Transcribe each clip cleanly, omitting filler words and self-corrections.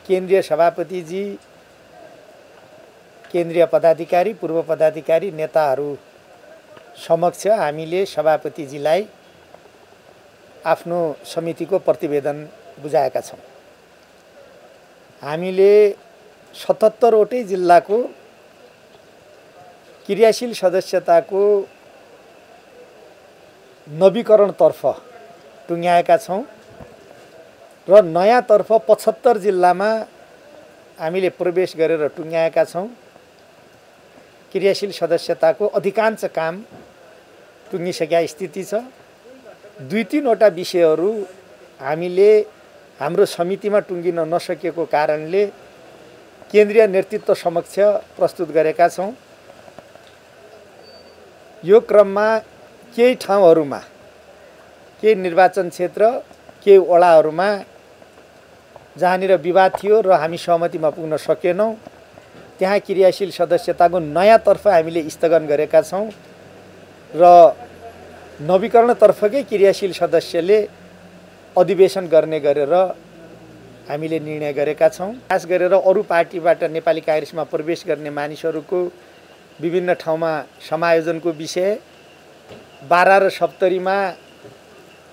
केन्द्रीय सभापति जी, केन्द्रीय पदाधिकारी, पूर्व पदाधिकारी, नेताहरू समक्ष हामीले सभापतिजीलाई आफ्नो समितिको प्रतिवेदन बुझाएका छौँ। हामीले 77 वटै जिल्लाको क्रियाशील सदस्यताको नवीकरणतर्फ टुङ्ग्याएका छौँ र नयाँतर्फ 75 जिल्लामा हामीले प्रवेश गरेर टुङ्ग्याएका छौँ। क्रियाशील सदस्यताको अधिकांश काम टुङ्गिसकेका स्थिति छ। 2-3 वटा विषयहरू हामीले हाम्रो समितिमा टुङ्गिन नसकेको कारणले केन्द्रीय नेतृत्व समक्ष प्रस्तुत गरेका छौँ। यो क्रममा केही ठाउँहरूमा, केही निर्वाचन क्षेत्र, केही वडाहरूमा जहाँनिर विवाद थियो र हामी सहमतिमा पुग्न सकेनौँ, त्यहाँ क्रियाशील सदस्यताको नयाँतर्फ हामीले स्थगन गरेका छौँ र नवीकरणतर्फकै क्रियाशील सदस्यले अधिवेशन गर्ने गरेर हामीले निर्णय गरेका छौँ। खास गरेर अरू पार्टीबाट नेपाली काङ्ग्रेसमा प्रवेश गर्ने मानिसहरूको विभिन्न ठाउँमा समायोजनको विषय, बारा र सप्तरीमा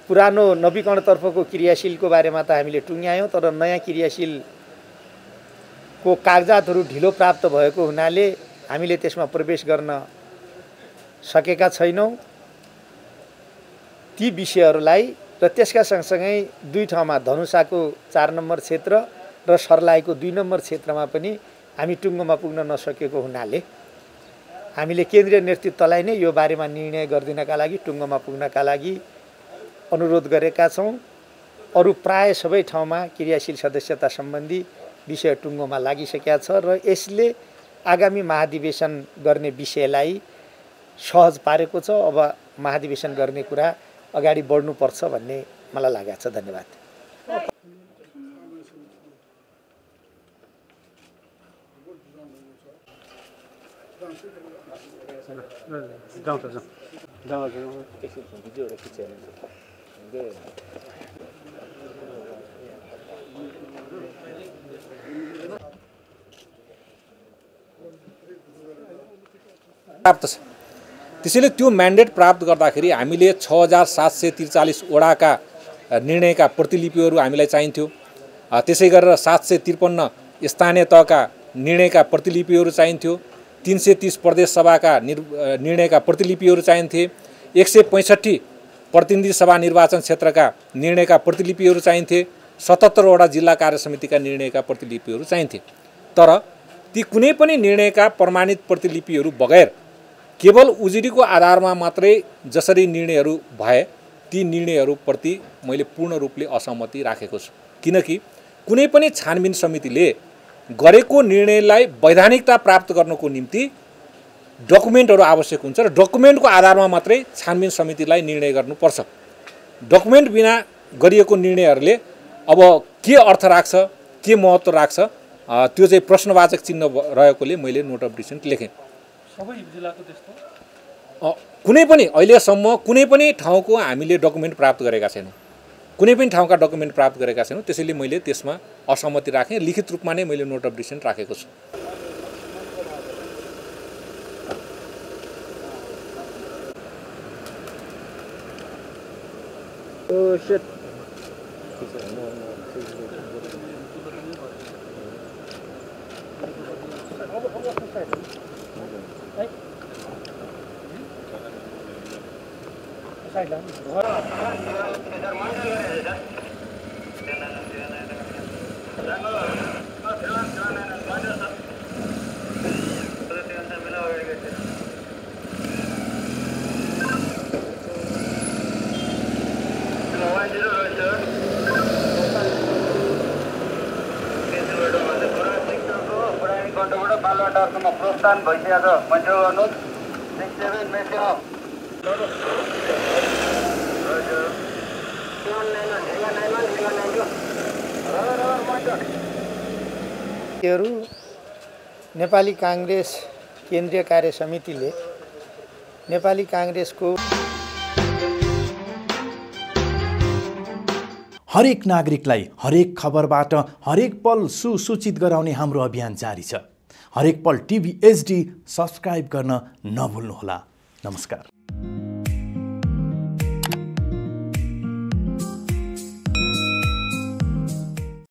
पुरानो नवीकरणतर्फको क्रियाशीलको बारेमा त हामीले टुङ्ग्यायौँ, तर नयाँ क्रियाशीलको कागजातहरू ढिलो प्राप्त भएको हुनाले हामीले त्यसमा प्रवेश गर्न सकेका छैनौँ। ती विषयहरूलाई र त्यसका सँगसँगै 2 ठाउँमा धनुषाको 4 नम्बर क्षेत्र र सर्लाहीको 2 नम्बर क्षेत्रमा पनि हामी टुङ्गोमा पुग्न नसकेको हुनाले हामीले केन्द्रीय नेतृत्वलाई नै यो बारेमा निर्णय गरिदिनका लागि, टुङ्गोमा पुग्नका लागि अनुरोध गरेका छौँ। अरू प्राय सबै ठाउँमा क्रियाशील सदस्यता सम्बन्धी विषय टुङ्गोमा लागिसकेका छ र यसले आगामी महाधिवेशन गर्ने विषयलाई सहज पारेको छ। अब महाधिवेशन गर्ने कुरा अगाडि बढ्नुपर्छ भन्ने मलाई लागेको छ। धन्यवाद। प्राप्त छ। त्यसैले त्यो म्यान्डेट प्राप्त गर्दाखेरि हामीले 6743 वडाका निर्णयका प्रतिलिपिहरू हामीलाई चाहिन्थ्यो। त्यसै गरेर 753 स्थानीय तहका निर्णयका प्रतिलिपिहरू चाहिन्थ्यो। 330 प्रदेश सभाका निर्णयका प्रतिलिपिहरू चाहिन्थे। 165 प्रतिनिधि सभा निर्वाचन क्षेत्रका निर्णयका प्रतिलिपिहरू चाहिन्थे। 77 वटा जिल्ला कार्य समितिका निर्णयका प्रतिलिपिहरू चाहिन्थे। तर ती कुनै पनि निर्णयका प्रमाणित प्रतिलिपिहरू बगैर केवल उजुरीको आधारमा मात्रै जसरी निर्णयहरू भए ती निर्णयहरूप्रति मैले पूर्ण रूपले असहमति राखेको छु। किनकि कुनै पनि छानबिन समितिले गरेको निर्णयलाई वैधानिकता प्राप्त गर्नको निम्ति डकुमेन्टहरू आवश्यक हुन्छ र डकुमेन्टको आधारमा मात्रै छानबिन समितिलाई निर्णय गर्नुपर्छ। डकुमेन्ट बिना गरिएको निर्णयहरूले अब के अर्थ राख्छ, के महत्त्व राख्छ, त्यो चाहिँ प्रश्नवाचक चिन्ह रहेकोले मैले नोट अफ डिसिसन लेखेँ। सबै जिल्लाको त्यस्तो कुनै पनि अहिलेसम्म कुनै पनि ठाउँको हामीले डकुमेन्ट प्राप्त गरेका छैनौँ। कुनै पनि ठाउँका डकुमेन्ट प्राप्त गरेका छैनौँ। त्यसैले मैले त्यसमा असहमति राखेँ। लिखित रूपमा नै मैले नोट अफ डिसिसन राखेको छु। किलोमिटरसम्म प्रोत्साहन भइसकेको छ कन्ट्रोल गर्नुहोस् 67 मेट्रो नेपाली काङ्ग्रेस केन्द्रीय कार्य समितिले नेपाली काङ्ग्रेसको हरेक नागरिकलाई हरेक खबरबाट हरेक पल सुसूचित गराउने हाम्रो अभियान जारी छ। हरेक पल टिभी एचडी सब्स्क्राइब गर्न नभुल्नुहोला। नमस्कार।